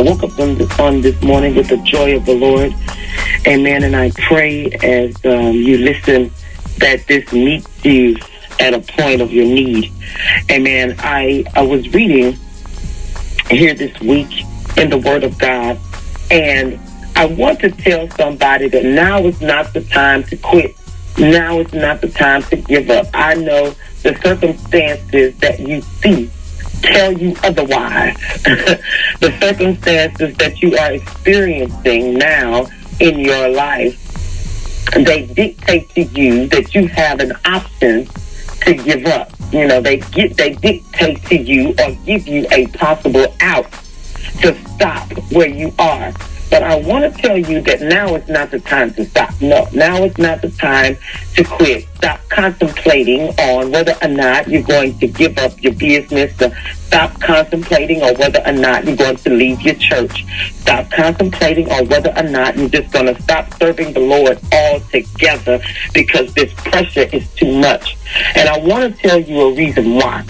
woke up on this morning with the joy of the Lord. Amen. And I pray as you listen that this meets you at a point of your need. Amen. I was reading here this week in the Word of God, and I want to tell somebody that now is not the time to quit. Now is not the time to give up. I know the circumstances that you see tell you otherwise. The circumstances that you are experiencing now in your life, they dictate to you that you have an option to give up. You know, they dictate to you or give you a possible out to stop where you are. But I want to tell you that now is not the time to stop. No, now is not the time to quit. Stop contemplating on whether or not you're going to give up your business. Stop contemplating on whether or not you're going to leave your church. Stop contemplating on whether or not you're just going to stop serving the Lord altogether because this pressure is too much. And I want to tell you a reason why.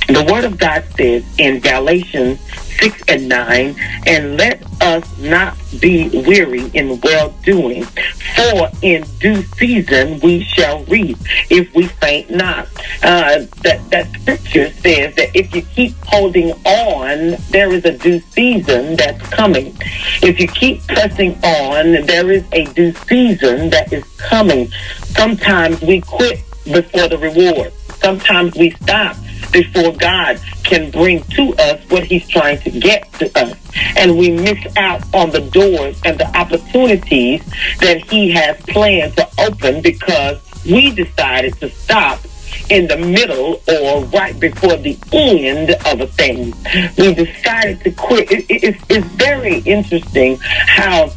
The Word of God says in Galatians 6 and 9, and let us not be weary in well-doing, for in due season we shall reap if we faint not. That scripture says that if you keep holding on, there is a due season that's coming. If you keep pressing on, there is a due season that is coming. Sometimes we quit before the reward. Sometimes we stop before God can bring to us what he's trying to get to us. And we miss out on the doors and the opportunities that he has planned to open because we decided to stop in the middle or right before the end of a thing. We decided to quit. It's very interesting how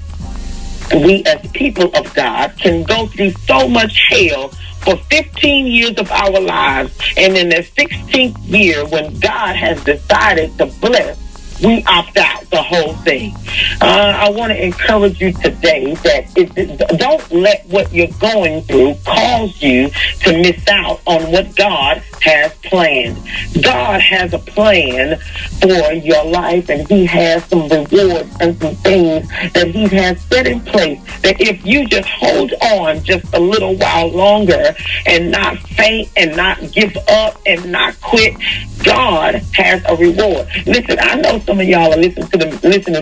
we as people of God can go through so much hell for 15 years of our lives, and in the 16th year, when God has decided to bless, we opt out the whole thing. I want to encourage you today that don't let what you're going through cause you to miss out on what God has planned. God has a plan for your life, and he has some rewards and some things that he has set in place that if you just hold on just a little while longer and not faint and not give up and not quit, God has a reward. Listen, I know some of y'all are listening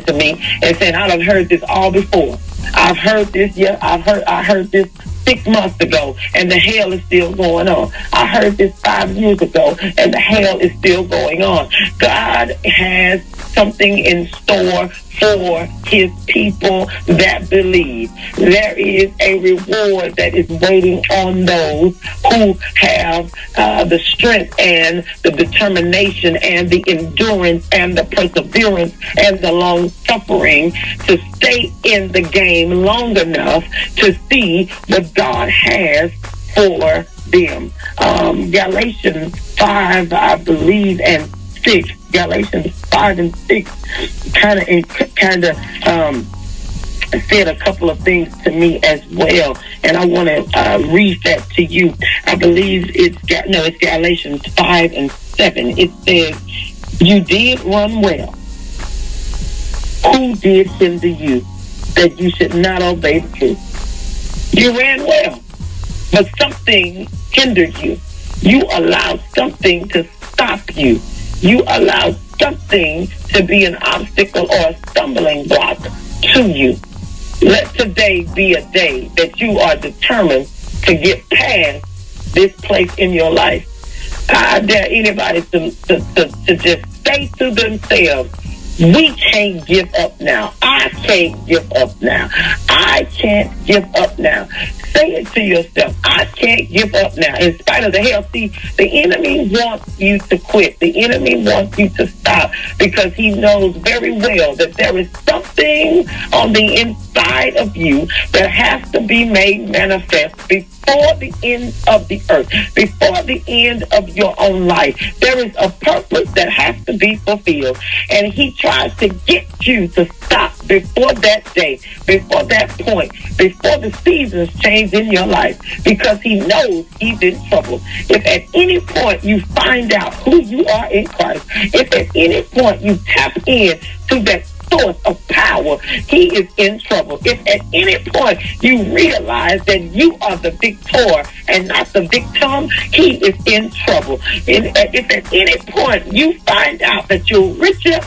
to me and saying, I done heard this all before. I've heard this, I heard this 6 months ago, and the hell is still going on. I heard this 5 years ago, and the hell is still going on. God has something in store for his people that believe. There is a reward that is waiting on those who have the strength and the determination and the endurance and the perseverance and the long suffering to stay in the game long enough to see what God has for them. Galatians 5, I believe, and 6. Galatians 5 and 6 kind of said a couple of things to me as well, and I want to read that to you. I believe it's Galatians 5 and 7. It says, "You did run well. Who did hinder you that you should not obey the truth?" You ran well, but something hindered you. You allowed something to stop you. You allowed something to be an obstacle or a stumbling block to you. Let today be a day that you are determined to get past this place in your life. I dare anybody to just say to themselves, we can't give up now. I can't give up now. I can't give up now. Say it to yourself. I can't give up now. In spite of the hell, see, the enemy wants you to quit. The enemy wants you to stop because he knows very well that there is something on the inside of you that has to be made manifest before the end of the earth, before the end of your own life. There is a purpose that has to be fulfilled, and he tries to get you to stop before that day, before that point, before the seasons change in your life, because he knows he's in trouble. If at any point you find out who you are in Christ, if at any point you tap in to that source of power, he is in trouble. If at any point you realize that you are the victor and not the victim, he is in trouble. And if at any point you find out that you're richer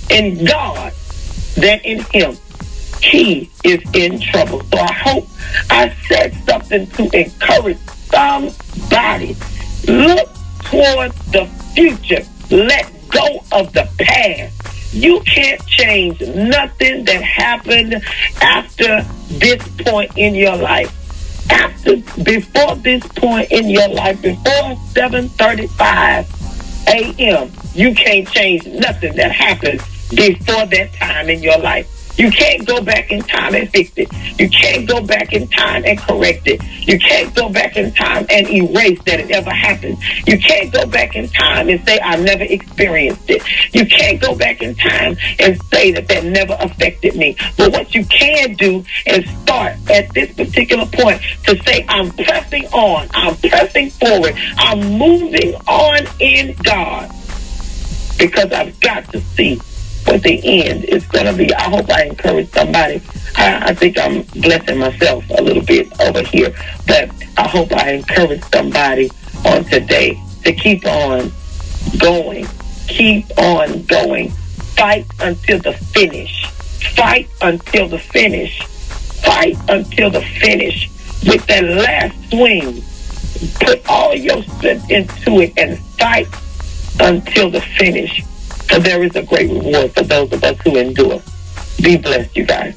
in God than in him, he is in trouble. So I hope I said something to encourage somebody. Look toward the future. Let go of the past. You can't change nothing that happened after this point in your life. Before this point in your life, before 7:35 a.m., you can't change nothing that happened before that time in your life. You can't go back in time and fix it. You can't go back in time and correct it. You can't go back in time and erase that it ever happened. You can't go back in time and say, I never experienced it. You can't go back in time and say that that never affected me. But what you can do is start at this particular point to say, I'm pressing on. I'm pressing forward. I'm moving on in God, because I've got to see what the end is going to be. I hope I encourage somebody. I think I'm blessing myself a little bit over here, but I hope I encourage somebody on today to keep on going. Keep on going. Fight until the finish. Fight until the finish. Fight until the finish. With that last swing, put all your strength into it and fight until the finish. So there is a great reward for those of us who endure. Be blessed, you guys.